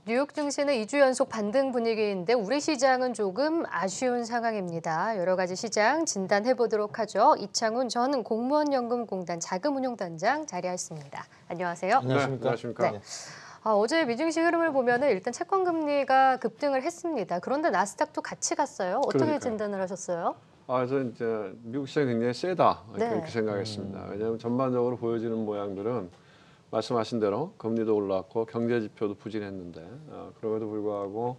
뉴욕 증시는 2주 연속 반등 분위기인데 우리 시장은 조금 아쉬운 상황입니다. 여러 가지 시장 진단해 보도록 하죠. 이창훈 전 공무원연금공단 자금운용단장 자리하였습니다. 안녕하세요. 안녕하십니까? 안녕하십니까? 네. 어제 미증시 흐름을 보면은 일단 채권 금리가 급등을 했습니다. 그런데 나스닥도 같이 갔어요. 어떻게 그러니까요. 진단을 하셨어요? 저는 이제 미국 시장이 굉장히 세다 네. 그렇게 생각했습니다. 왜냐하면 전반적으로 보여지는 모양들은 말씀하신 대로 금리도 올랐고 경제 지표도 부진했는데 그럼에도 불구하고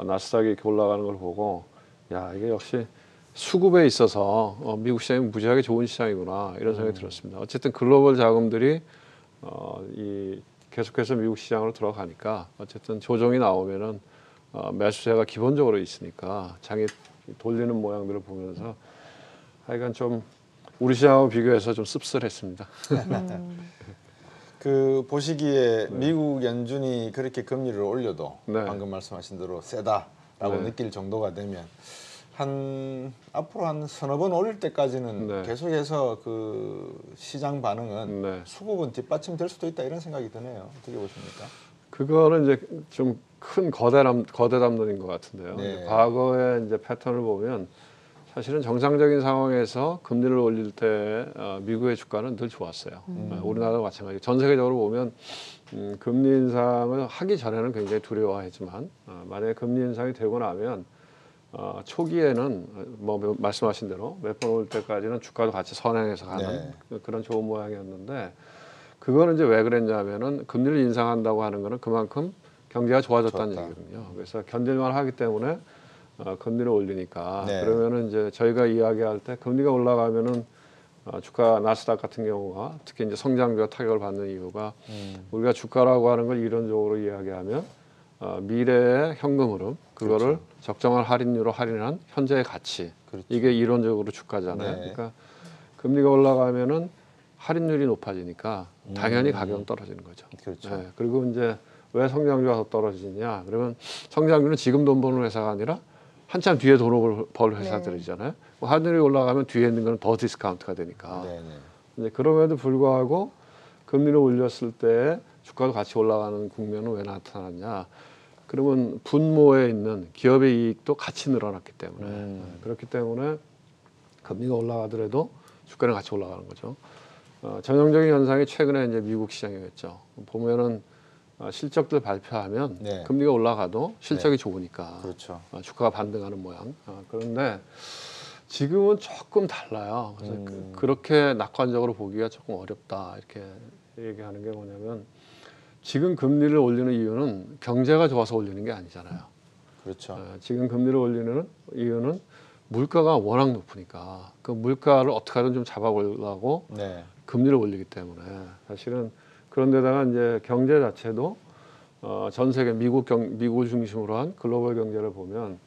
나스닥이 이렇게 올라가는 걸 보고 야 이게 역시 수급에 있어서 미국 시장이 무지하게 좋은 시장이구나 이런 생각이 들었습니다. 어쨌든 글로벌 자금들이 계속해서 미국 시장으로 들어가니까 어쨌든 조정이 나오면은 매수세가 기본적으로 있으니까 장이 돌리는 모양들을 보면서 하여간 좀 우리 시장하고 비교해서 좀 씁쓸했습니다. 그 보시기에 네. 미국 연준이 그렇게 금리를 올려도 네. 방금 말씀하신 대로 세다라고 네. 느낄 정도가 되면 앞으로 한 서너 번 올릴 때까지는 네. 계속해서 그 시장 반응은 네. 수급은 뒷받침될 수도 있다 이런 생각이 드네요. 어떻게 보십니까? 그거는 이제 좀 큰 거대 담론인 것 같은데요. 네. 과거의 이제 패턴을 보면 사실은 정상적인 상황에서 금리를 올릴 때 미국의 주가는 늘 좋았어요. 우리나라도 마찬가지. 전 세계적으로 보면 금리 인상을 하기 전에는 굉장히 두려워하지만 만약에 금리 인상이 되고 나면 초기에는 뭐 말씀하신 대로 몇 번 올 때까지는 주가도 같이 선행해서 가는 그런 좋은 모양이었는데 그거는 이제 왜 그랬냐면은 금리를 인상한다고 하는 거는 그만큼 경제가 좋아졌다는 얘기거든요. 그래서 견딜만 하기 때문에 금리를 올리니까 그러면은 이제 저희가 이야기할 때 금리가 올라가면은 주가 나스닥 같은 경우가 특히 이제 성장주가 타격을 받는 이유가 우리가 주가라고 하는 걸 이론적으로 이야기하면 미래의 현금 흐름 그거를 그렇죠. 적정한 할인율로 할인한 현재의 가치 그렇죠. 이게 이론적으로 주가잖아요. 네. 그러니까 금리가 올라가면은 할인율이 높아지니까 당연히 가격은 떨어지는 거죠. 그렇죠. 네, 그리고 이제 왜 성장주가 더 떨어지냐? 그러면 성장주는 지금 돈 버는 회사가 아니라 한참 뒤에 돈을 벌 회사들이잖아요. 할인율이 올라가면 뒤에 있는 건 더 디스카운트가 되니까. 근데 그럼에도 불구하고 금리를 올렸을 때 주가도 같이 올라가는 국면은 왜 나타났냐? 그러면 분모에 있는 기업의 이익도 같이 늘어났기 때문에 그렇기 때문에 금리가 올라가더라도 주가는 같이 올라가는 거죠. 전형적인 현상이 최근에 이제 미국 시장이었죠. 보면은 실적들 발표하면 금리가 올라가도 실적이 좋으니까 그렇죠. 주가가 반등하는 모양. 그런데 지금은 조금 달라요. 그래서 그렇게 낙관적으로 보기가 조금 어렵다 이렇게 얘기하는 게 뭐냐면 지금 금리를 올리는 이유는 경제가 좋아서 올리는 게 아니잖아요. 그렇죠. 지금 금리를 올리는 이유는 물가가 워낙 높으니까 그 물가를 어떻게 하든 좀 잡아보려고 금리를 올리기 때문에 사실은 그런데다가 이제 경제 자체도 전 세계 미국을 중심으로 한 글로벌 경제를 보면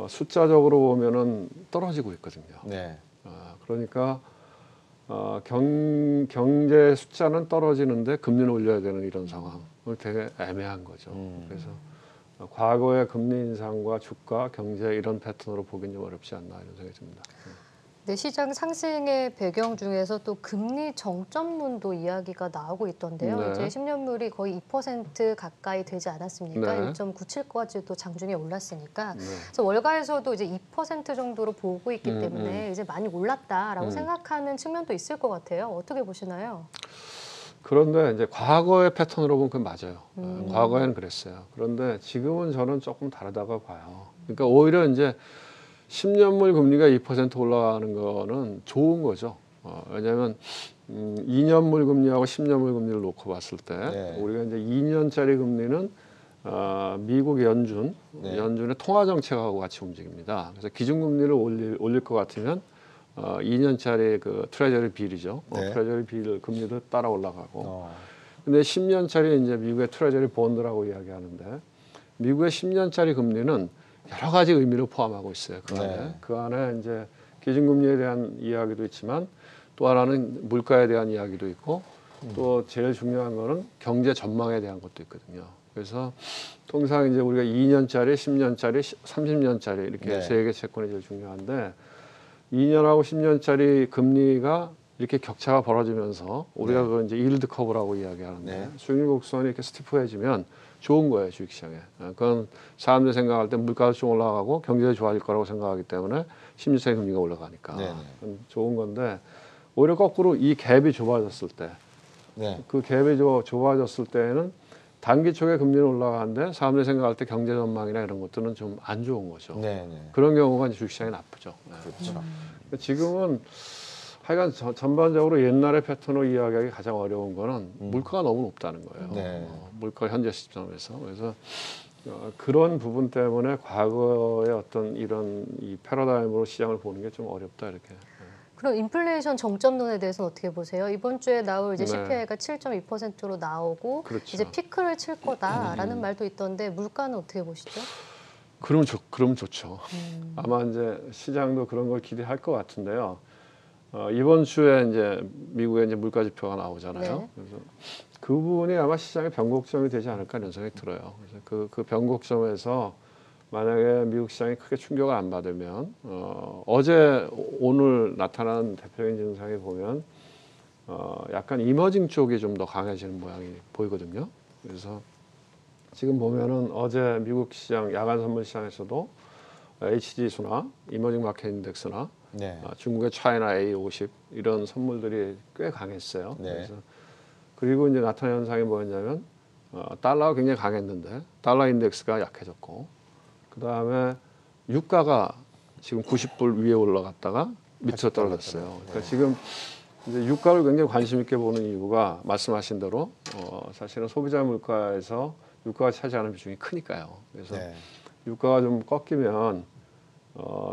숫자적으로 보면은 떨어지고 있거든요. 그러니까 경제 숫자는 떨어지는데 금리는 올려야 되는 이런 상황을 되게 애매한 거죠. 그래서 과거의 금리 인상과 주가, 경제 이런 패턴으로 보기는 좀 어렵지 않나 이런 생각이 듭니다. 네, 시장 상승의 배경 중에서 또 금리 정점론도 이야기가 나오고 있던데요. 이제 10년물이 거의 2% 가까이 되지 않았습니까? 1.97까지도 장중에 올랐으니까. 그래서 월가에서도 이제 2% 정도로 보고 있기 때문에 이제 많이 올랐다라고 생각하는 측면도 있을 것 같아요. 어떻게 보시나요? 그런데 이제 과거의 패턴으로 보면 그건 맞아요. 과거에는 그랬어요. 그런데 지금은 저는 조금 다르다고 봐요. 그러니까 오히려 이제 10년물 금리가 2% 올라가는 거는 좋은 거죠. 왜냐하면 2년물 금리하고 10년물 금리를 놓고 봤을 때 우리가 이제 2년짜리 금리는 미국 연준의 통화 정책하고 같이 움직입니다. 그래서 기준금리를 올릴 것 같으면 2년짜리 그 트레저리 빌이죠. 트레저리 빌 금리도 따라 올라가고. 근데 10년짜리 이제 미국의 트레저리 본드라고 이야기하는데 미국의 10년짜리 금리는 여러 가지 의미를 포함하고 있어요. 그 안에 이제 기준금리에 대한 이야기도 있지만 또 하나는 물가에 대한 이야기도 있고 또 제일 중요한 거는 경제 전망에 대한 것도 있거든요. 그래서 통상 이제 우리가 2년짜리, 10년짜리, 30년짜리 이렇게 세 개 채권이 제일 중요한데 2년하고 10년짜리 금리가 이렇게 격차가 벌어지면서 우리가 그걸 이제 일드 커브라고 이야기하는데 수익률 곡선이 이렇게 스티프해지면 좋은 거예요, 주식시장에. 그건 사람들이 생각할 때 물가도 좀 올라가고 경제가 좋아질 거라고 생각하기 때문에 심리적인 금리가 올라가니까 그건 좋은 건데 오히려 거꾸로 이 갭이 좁아졌을 때 그 갭이 좁아졌을 때는 단기 쪽에 금리는 올라가는데 사람들이 생각할 때 경제 전망이나 이런 것들은 좀 안 좋은 거죠. 그런 경우가 이제 주식시장이 나쁘죠. 그렇죠. 지금은 하여간 전반적으로 옛날의 패턴으로 이야기하기 가장 어려운 거는 물가가 너무 높다는 거예요. 물가 현재 시점에서. 그래서 그런 부분 때문에 과거의 어떤 이런 이 패러다임으로 시장을 보는 게 좀 어렵다 이렇게. 그럼 인플레이션 정점론에 대해서는 어떻게 보세요? 이번 주에 나올 이제 CPI가 7.2%로 나오고 그렇죠. 이제 피크를 칠 거다라는 말도 있던데 물가는 어떻게 보시죠? 그럼 좋죠. 아마 이제 시장도 그런 걸 기대할 것 같은데요. 이번 주에 이제 미국의 이제 물가 지표가 나오잖아요. 그래서 그 부분이 아마 시장의 변곡점이 되지 않을까 이런 생각이 들어요. 그래서 그 변곡점에서 만약에 미국 시장이 크게 충격을 안 받으면 어제 오늘 나타난 대표적인 증상이 보면 약간 이머징 쪽이 좀 더 강해지는 모양이 보이거든요. 그래서 지금 보면은 어제 미국 시장 야간 선물 시장에서도 H지수나 이머징 마켓 인덱스나 중국의 차이나 A50 이런 선물들이 꽤 강했어요. 그래서 그리고 이제 나타난 현상이 뭐였냐면 달러가 굉장히 강했는데 달러 인덱스가 약해졌고 그 다음에 유가가 지금 90불 위에 올라갔다가 밑으로 떨어졌어요. 그러니까 지금 이제 유가를 굉장히 관심 있게 보는 이유가 말씀하신 대로 사실은 소비자 물가에서 유가가 차지하는 비중이 크니까요. 그래서 유가가 좀 꺾이면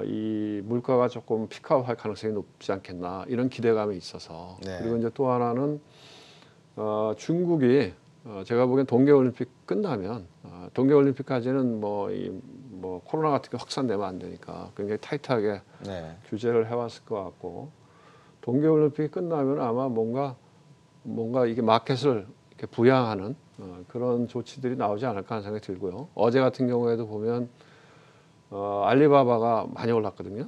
이 물가가 조금 피크아웃할 가능성이 높지 않겠나 이런 기대감이 있어서 그리고 이제 또 하나는 중국이 제가 보기엔 동계올림픽 끝나면 동계올림픽까지는 뭐 코로나 같은 게 확산되면 안 되니까 굉장히 타이트하게 규제를 해왔을 것 같고 동계올림픽이 끝나면 아마 뭔가 이게 마켓을 이렇게 부양하는 그런 조치들이 나오지 않을까 하는 생각이 들고요. 어제 같은 경우에도 보면 알리바바가 많이 올랐거든요.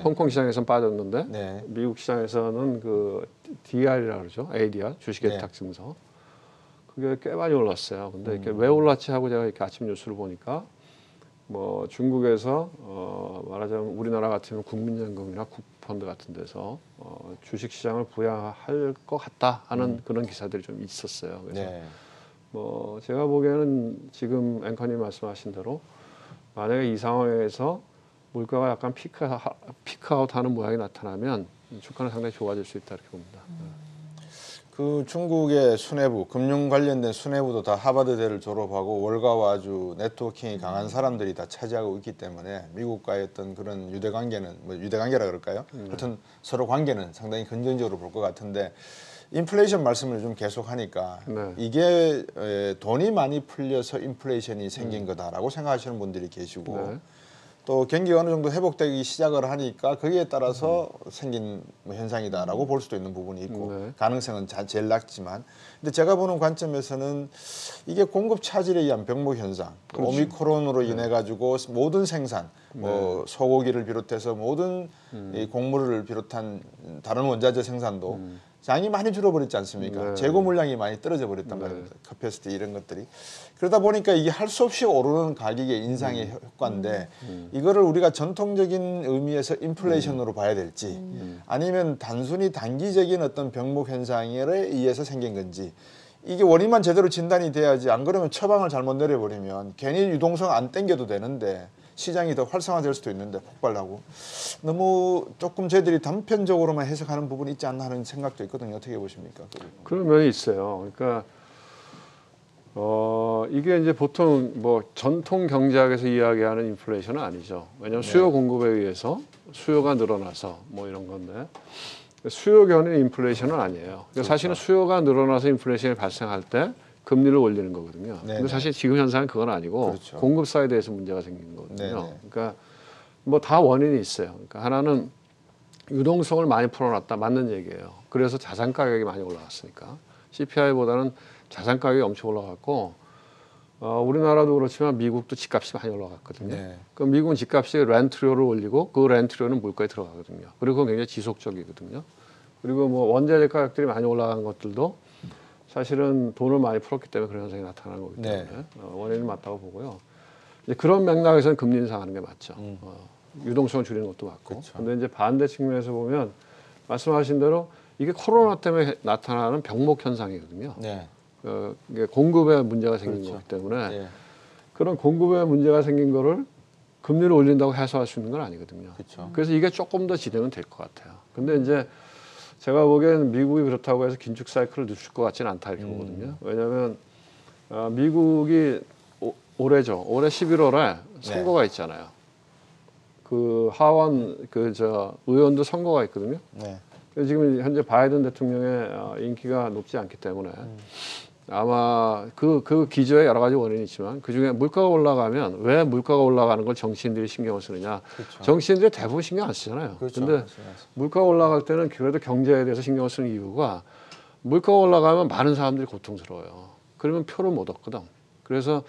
홍콩 시장에서는 빠졌는데 미국 시장에서는 그 DR이라고 그러죠. ADR 주식예탁증서 그게 꽤 많이 올랐어요. 근데 이렇게 왜 올랐지 하고 제가 이렇게 아침 뉴스를 보니까 뭐 중국에서 말하자면 우리나라 같으면 국민연금이나 국펀드 같은 데서 주식 시장을 부양할 것 같다 하는 그런 기사들이 좀 있었어요. 그래서 뭐 제가 보기에는 지금 앵커님 말씀하신 대로 만약에 이 상황에서 물가가 약간 피크아웃하는 모양이 나타나면 주가는 상당히 좋아질 수 있다 이렇게 봅니다. 그 중국의 수뇌부, 금융 관련된 수뇌부도 다 하버드대를 졸업하고 월가와 아주 네트워킹이 강한 사람들이 다 차지하고 있기 때문에 미국과의 어떤 그런 유대관계는 뭐 유대관계라 그럴까요? 하여튼 서로 관계는 상당히 긍정적으로 볼 것 같은데 인플레이션 말씀을 좀 계속하니까 이게 돈이 많이 풀려서 인플레이션이 생긴 거다라고 생각하시는 분들이 계시고 또 경기가 어느 정도 회복되기 시작을 하니까 거기에 따라서 생긴 현상이다라고 볼 수도 있는 부분이 있고 가능성은 제일 낮지만 근데 제가 보는 관점에서는 이게 공급 차질에 의한 병목 현상 오미크론으로 인해 가지고 모든 생산 뭐 소고기를 비롯해서 모든 이 곡물을 비롯한 다른 원자재 생산도 장이 많이 줄어버렸지 않습니까? 재고 물량이 많이 떨어져 버렸단 말입니다. 커패시티 이런 것들이. 그러다 보니까 이게 할 수 없이 오르는 가격의 인상의 효과인데 이거를 우리가 전통적인 의미에서 인플레이션으로 봐야 될지 아니면 단순히 단기적인 어떤 병목 현상에 의해서 생긴 건지 이게 원인만 제대로 진단이 돼야지 안 그러면 처방을 잘못 내려버리면 괜히 유동성 안 땡겨도 되는데 시장이 더 활성화될 수도 있는데 폭발하고 너무 조금 저희들이 단편적으로만 해석하는 부분이 있지 않나 하는 생각도 있거든요. 어떻게 보십니까? 그런 면이 있어요. 그러니까 이게 이제 보통 뭐 전통 경제학에서 이야기하는 인플레이션은 아니죠. 왜냐하면 수요 공급에 의해서 수요가 늘어나서 뭐 이런 건데 수요 견인 인플레이션은 아니에요. 그러니까 사실은 수요가 늘어나서 인플레이션이 발생할 때 금리를 올리는 거거든요. 근데 사실 지금 현상은 그건 아니고 공급 사이드에서 문제가 생긴 거거든요. 그러니까 뭐 다 원인이 있어요. 그러니까 하나는 유동성을 많이 풀어놨다 맞는 얘기예요. 그래서 자산 가격이 많이 올라갔으니까 CPI보다는 자산 가격이 엄청 올라갔고 우리나라도 그렇지만 미국도 집값이 많이 올라갔거든요. 그럼 미국은 집값이 렌트료를 올리고 그 렌트료는 물가에 들어가거든요. 그리고 그건 굉장히 지속적이거든요. 그리고 뭐 원자재 가격들이 많이 올라간 것들도 사실은 돈을 많이 풀었기 때문에 그런 현상이 나타나는 거기 때문에 네. 원인이 맞다고 보고요. 이제 그런 맥락에서는 금리 인상하는 게 맞죠. 유동성을 줄이는 것도 맞고. 그런데 이제 반대 측면에서 보면 말씀하신 대로 이게 코로나 때문에 나타나는 병목 현상이거든요. 네. 이게 공급에 문제가 생긴 그렇죠. 거기 때문에 네. 그런 공급에 문제가 생긴 거를 금리를 올린다고 해소할 수 있는 건 아니거든요. 그렇죠. 그래서 이게 조금 더 진행은 될 것 같아요. 근데 이제 제가 보기에는 미국이 그렇다고 해서 긴축 사이클을 늦출 것 같지는 않다 이렇게 보거든요. 왜냐하면 미국이 올해죠. 올해 11월에 선거가 있잖아요. 그 하원 의원도 선거가 있거든요. 네. 그래서 지금 현재 바이든 대통령의 인기가 높지 않기 때문에 아마 그 기저에 여러 가지 원인이 있지만 그중에 물가가 올라가면 왜 물가가 올라가는 걸 정치인들이 신경을 쓰느냐. 그렇죠. 정치인들이 대부분 신경 안 쓰잖아요. 그렇죠. 근데 물가가 올라갈 때는 그래도 경제에 대해서 신경을 쓰는 이유가 물가가 올라가면 많은 사람들이 고통스러워요. 그러면 표를 못 얻거든. 그래서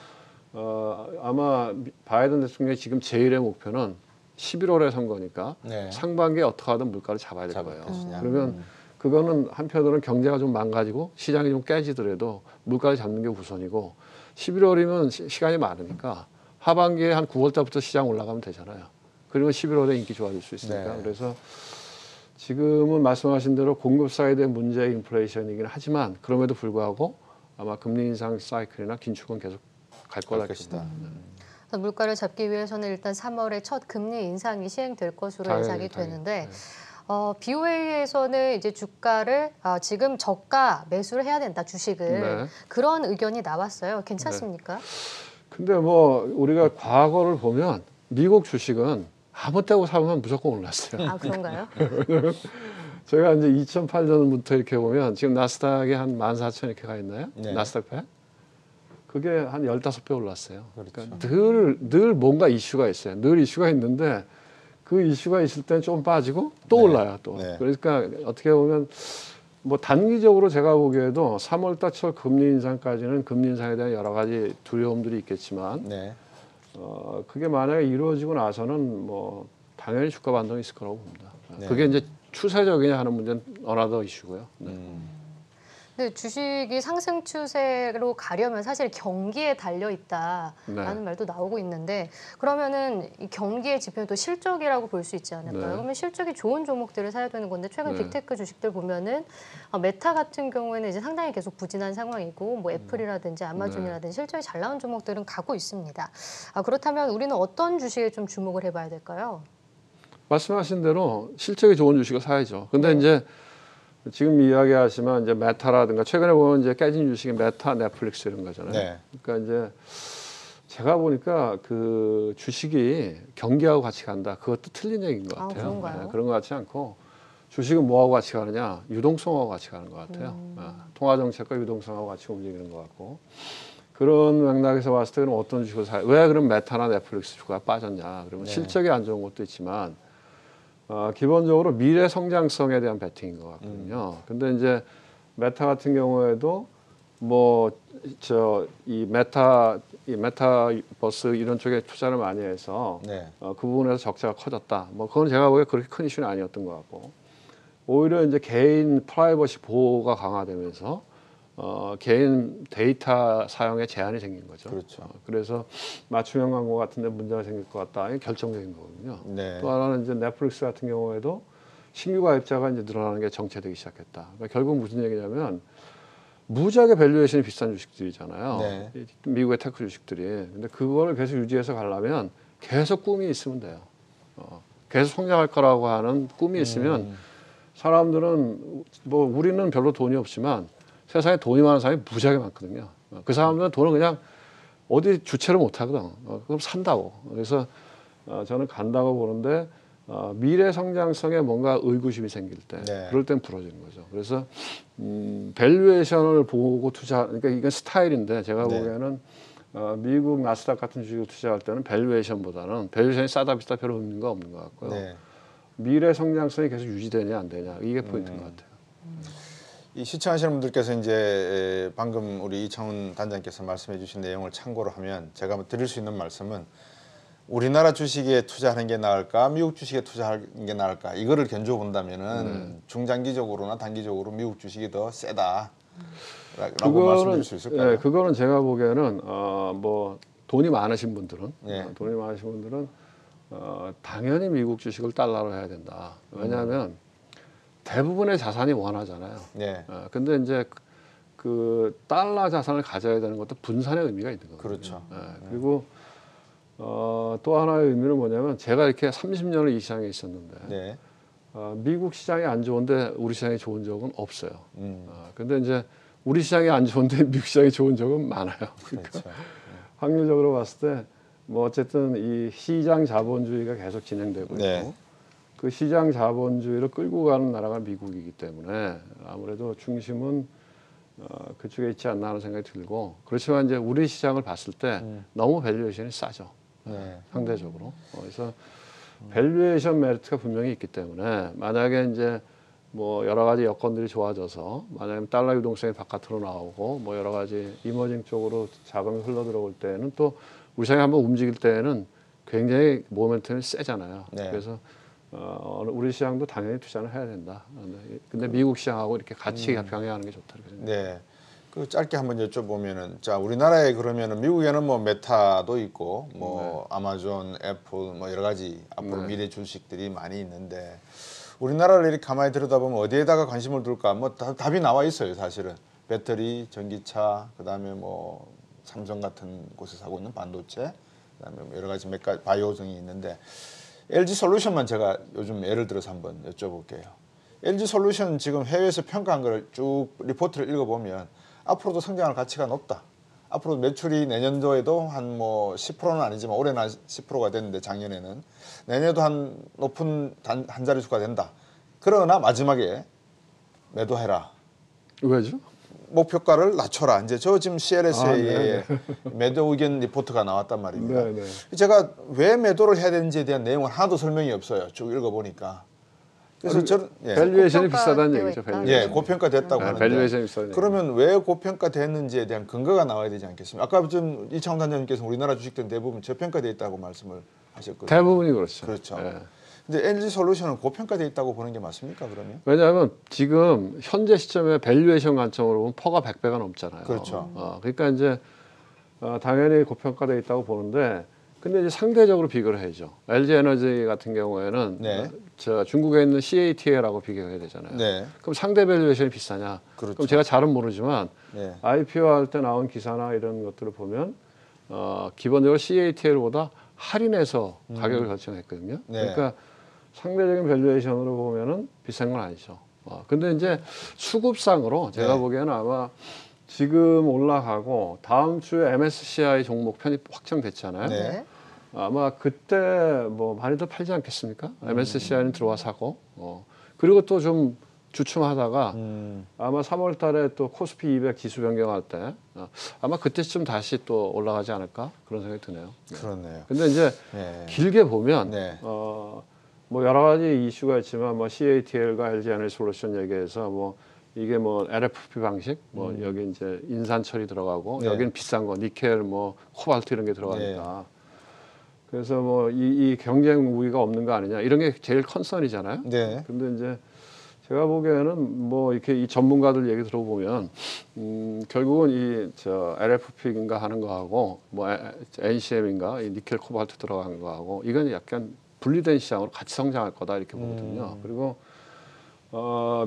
아마 바이든 대통령의 지금 제1의 목표는 11월에 선거니까 네. 상반기에 어떻게 하든 물가를 잡아야 될 거예요. 것이냐. 그러면 그거는 한편으로는 경제가 좀 망가지고 시장이 좀 깨지더라도 물가를 잡는 게 우선이고 11월이면 시간이 많으니까 하반기에 한 9월 달부터 시장 올라가면 되잖아요. 그리고 11월에 인기 좋아질 수 있으니까. 네. 그래서 지금은 말씀하신 대로 공급 사이드의 문제 인플레이션이긴 하지만 그럼에도 불구하고 아마 금리 인상 사이클이나 긴축은 계속 갈 거다. 것이다. 물가를 잡기 위해서는 일단 3월에 첫 금리 인상이 시행될 것으로 예상이 되는데 BOA에서는 이제 주가를 지금 저가 매수를 해야 된다 주식을 네. 그런 의견이 나왔어요. 괜찮습니까? 근데 뭐 우리가 과거를 보면 미국 주식은 아무 때고 사면 무조건 올랐어요. 아 그런가요? 제가 이제 2008년부터 이렇게 보면 지금 나스닥이 한 14,000 이렇게 가 있나요? 네. 나스닥 100? 그게 한 15배 올랐어요. 그렇죠. 그러니까 늘 뭔가 이슈가 있어요. 늘 이슈가 있는데 그 이슈가 있을 때는 좀 빠지고 또 네. 올라요. 또. 네. 그러니까 어떻게 보면 뭐 단기적으로 제가 보기에도 3월 달 초 금리 인상까지는 금리 인상에 대한 여러 가지 두려움들이 있겠지만 네. 그게 만약에 이루어지고 나서는 뭐 당연히 주가 반동이 있을 거라고 봅니다. 네. 그게 이제 추세적이냐 하는 문제는 어나더 이슈고요. 네. 근데 주식이 상승 추세로 가려면 사실 경기에 달려 있다라는 네. 말도 나오고 있는데 그러면은 이 경기의 지표는 또 실적이라고 볼 수 있지 않을까요? 네. 그러면 실적이 좋은 종목들을 사야 되는 건데 최근 네. 빅테크 주식들 보면은 메타 같은 경우에는 이제 상당히 계속 부진한 상황이고 뭐 애플이라든지 아마존이라든지 실적이 잘 나온 종목들은 가고 있습니다. 그렇다면 우리는 어떤 주식에 좀 주목을 해봐야 될까요? 말씀하신 대로 실적이 좋은 주식을 사야죠. 근데 이제 지금 이야기하시면 이제 메타라든가 최근에 보면 이제 깨진 주식이 메타, 넷플릭스 이런 거잖아요. 네. 그러니까 이제 제가 보니까 그 주식이 경기하고 같이 간다. 그것도 틀린 얘기인 것 같아요. 그런가요? 그런 것 같지 않고 주식은 뭐하고 같이 가느냐? 유동성하고 같이 가는 것 같아요. 통화 정책과 유동성하고 같이 움직이는 것 같고 그런 맥락에서 봤을 때는 어떤 주식을 사요? 왜 그럼 메타나 넷플릭스 주가가 빠졌냐? 그러면 네. 실적이 안 좋은 것도 있지만 기본적으로 미래 성장성에 대한 베팅인 것 같거든요. 근데 이제 메타 같은 경우에도 뭐 이 메타버스 이런 쪽에 투자를 많이 해서 네. 그 부분에서 적자가 커졌다. 뭐 그건 제가 보기에 그렇게 큰 이슈는 아니었던 것 같고 오히려 이제 개인 프라이버시 보호가 강화되면서 개인 데이터 사용에 제한이 생긴 거죠. 그렇죠. 그래서 맞춤형 광고 같은데 문제가 생길 것 같다. 이게 결정적인 거거든요. 네. 또 하나는 이제 넷플릭스 같은 경우에도 신규 가입자가 이제 늘어나는 게 정체되기 시작했다. 그러니까 결국 무슨 얘기냐면 무지하게 밸류에이션이 비싼 주식들이잖아요. 네. 미국의 테크 주식들이. 근데 그거를 계속 유지해서 가려면 계속 꿈이 있으면 돼요. 계속 성장할 거라고 하는 꿈이 있으면 사람들은 뭐 우리는 별로 돈이 없지만 세상에 돈이 많은 사람이 무지하게 많거든요. 그 사람들은 돈을 그냥 어디 주체를 못 하거든. 그럼 산다고. 그래서 저는 간다고 보는데 미래 성장성에 뭔가 의구심이 생길 때 네. 그럴 땐 부러지는 거죠. 그래서 밸류에이션을 보고 투자 그러니까 이건 스타일인데 제가 네. 보기에는 미국 나스닥 같은 주식을 투자할 때는 밸류에이션보다는 밸류에이션이 싸다 비싸다 별로 의미가 없는 것 같고요. 네. 미래 성장성이 계속 유지되냐 안 되냐 이게 포인트인 것 같아요. 이 시청하시는 분들께서 이제 방금 우리 이창훈 단장께서 말씀해주신 내용을 참고로 하면 제가 드릴 수 있는 말씀은 우리나라 주식에 투자하는 게 나을까, 미국 주식에 투자하는 게 나을까 이거를 견주어 본다면은 중장기적으로나 단기적으로 미국 주식이 더 세다. 말씀드릴 수 있을까요? 예, 그거는 제가 보기에는 뭐 돈이 많으신 분들은 예. 당연히 미국 주식을 달러로 해야 된다. 왜냐하면 대부분의 자산이 원화잖아요. 네. 근데 이제 그 달러 자산을 가져야 되는 것도 분산의 의미가 있는 거거든요. 그렇죠. 그리고 또 하나의 의미는 뭐냐면 제가 이렇게 30년을 이 시장에 있었는데 네. 미국 시장이 안 좋은데 우리 시장이 좋은 적은 없어요. 근데 이제 우리 시장이 안 좋은데 미국 시장이 좋은 적은 많아요. 그러니까 그렇죠. 확률적으로 봤을 때 뭐 어쨌든 이 시장 자본주의가 계속 진행되고 네. 있고 그 시장 자본주의를 끌고 가는 나라가 미국이기 때문에 아무래도 중심은 그쪽에 있지 않나 하는 생각이 들고 그렇지만 이제 우리 시장을 봤을 때 너무 밸류에이션이 싸죠. 네. 상대적으로. 그래서 밸류에이션 메리트가 분명히 있기 때문에 만약에 이제 뭐 여러 가지 여건들이 좋아져서 만약에 달러 유동성이 바깥으로 나오고 뭐 여러 가지 이머징 쪽으로 자금이 흘러 들어올 때는 또 우리 시장이 한번 움직일 때는 굉장히 모멘텀이 세잖아요. 네. 그래서 우리 시장도 당연히 투자를 해야 된다. 근데 미국 시장하고 이렇게 같이 병행하는 게 좋다. 네. 그 짧게 한번 여쭤보면은 자 우리나라에 그러면은 미국에는 뭐 메타도 있고 뭐 아마존, 애플 뭐 여러 가지 앞으로 미래 주식들이 많이 있는데 우리나라를 이렇게 가만히 들여다보면 어디에다가 관심을 둘까 뭐 답이 나와 있어요 사실은 배터리, 전기차, 그다음에 뭐 삼성 같은 곳에서 하고 있는 반도체, 그다음에 뭐 여러 가지 몇 가지 바이오 등이 있는데 LG 솔루션만 제가 요즘 예를 들어서 한번 여쭤볼게요. LG 솔루션 지금 해외에서 평가한 걸 쭉 리포트를 읽어보면 앞으로도 성장할 가치가 높다. 앞으로 매출이 내년도에도 한 뭐 10%는 아니지만 올해는 한 10%가 됐는데 작년에는 내년에도 한 높은 한 자릿수가 된다. 그러나 마지막에 매도해라. 왜죠? 목표가를 낮춰라. 이제 저 지금 CLSA의 네. 매도 의견 리포트가 나왔단 말입니다. 네, 네. 제가 왜 매도를 해야 되는지에 대한 내용은 하나도 설명이 없어요. 쭉 읽어보니까. 그래서 저는 밸류에이션이 비싸다는 고평가되어 얘기죠. 있다. 밸류에이션. 고평가됐다고 하는데 밸류에이션이 비싸다는 그러면 왜 고평가됐는지에 대한 근거가 나와야 되지 않겠습니까? 아까 좀 이창훈 단장님께서 우리나라 주식들은 대부분 저평가돼 있다고 말씀을 하셨거든요. 대부분이 그렇죠. 그렇죠. 예. 근데 LG 솔루션은 고평가돼 있다고 보는 게 맞습니까? 그러면? 왜냐하면 지금 현재 시점에 밸류에이션 관점으로 보면 퍼가 100배가 넘잖아요. 그렇죠. 그러니까 이제 당연히 고평가돼 있다고 보는데 근데 이제 상대적으로 비교를 해야죠. LG 에너지 같은 경우에는 네. 저 중국에 있는 CATL하고 비교해야 되잖아요. 네. 그럼 상대 밸류에이션이 비싸냐? 그렇죠. 그럼 제가 잘은 모르지만 네. IPO 할 때 나온 기사나 이런 것들을 보면 기본적으로 CATL보다 할인해서 가격을 결정했거든요. 네. 그러니까 상대적인 밸류에이션으로 보면은 비싼 건 아니죠. 근데 이제 수급상으로 제가 네. 보기에는 아마 지금 올라가고 다음 주에 MSCI 종목 편입 확정됐잖아요. 네. 아마 그때 뭐 많이들 팔지 않겠습니까? MSCI는 들어와 사고. 그리고 또 좀 주춤하다가 아마 3월 달에 또 코스피 200 지수 변경할 때 아마 그때쯤 다시 또 올라가지 않을까? 그런 생각이 드네요. 그렇네요. 근데 이제 네. 길게 보면 네. 뭐 여러 가지 이슈가 있지만 뭐 CATL과 LG 에너지 솔루션 얘기해서 뭐 이게 뭐 LFP 방식 뭐 여기 이제 인산 처리 들어가고 네. 여기는 비싼 거 니켈 뭐 코발트 이런 게 들어가니까 그래서 뭐 이 경쟁 우위가 없는 거 아니냐 이런 게 제일 컨선이잖아요. 네. 근데 이제 제가 보기에는 뭐 이렇게 이 전문가들 얘기 들어보면 결국은 이 저 LFP인가 하는 거하고 뭐 NCM인가 이 니켈 코발트 들어간 거하고 이건 약간 분리된 시장으로 같이 성장할 거다 이렇게 보거든요. 그리고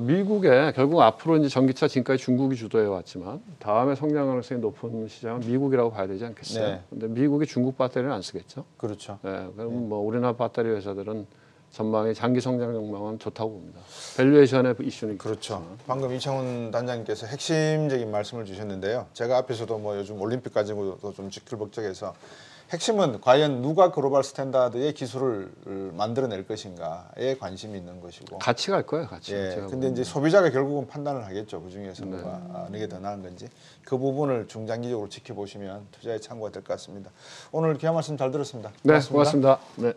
미국에 결국 앞으로 이제 전기차 지금까지 중국이 주도해 왔지만 다음에 성장 가능성이 높은 시장은 미국이라고 봐야 되지 않겠어요? 네. 근데 미국이 중국 배터리는 안 쓰겠죠. 그렇죠. 네, 그러면 뭐 우리나라 배터리 회사들은 전망이 장기 성장 전망은 좋다고 봅니다. 밸류에이션의 이슈는 그렇죠. 방금 이창훈 단장님께서 핵심적인 말씀을 주셨는데요. 제가 앞에서도 뭐 요즘 올림픽 가지고도 좀 지끌벅적해서 핵심은 과연 누가 글로벌 스탠다드의 기술을 만들어낼 것인가에 관심이 있는 것이고. 같이 갈 거예요, 같이. 예. 제가 근데 이제 소비자가 결국은 판단을 하겠죠. 그 중에서 누가 어느 게 더 나은 건지. 그 부분을 중장기적으로 지켜보시면 투자에 참고가 될 것 같습니다. 오늘 귀한 말씀 잘 들었습니다. 네, 고맙습니다. 네.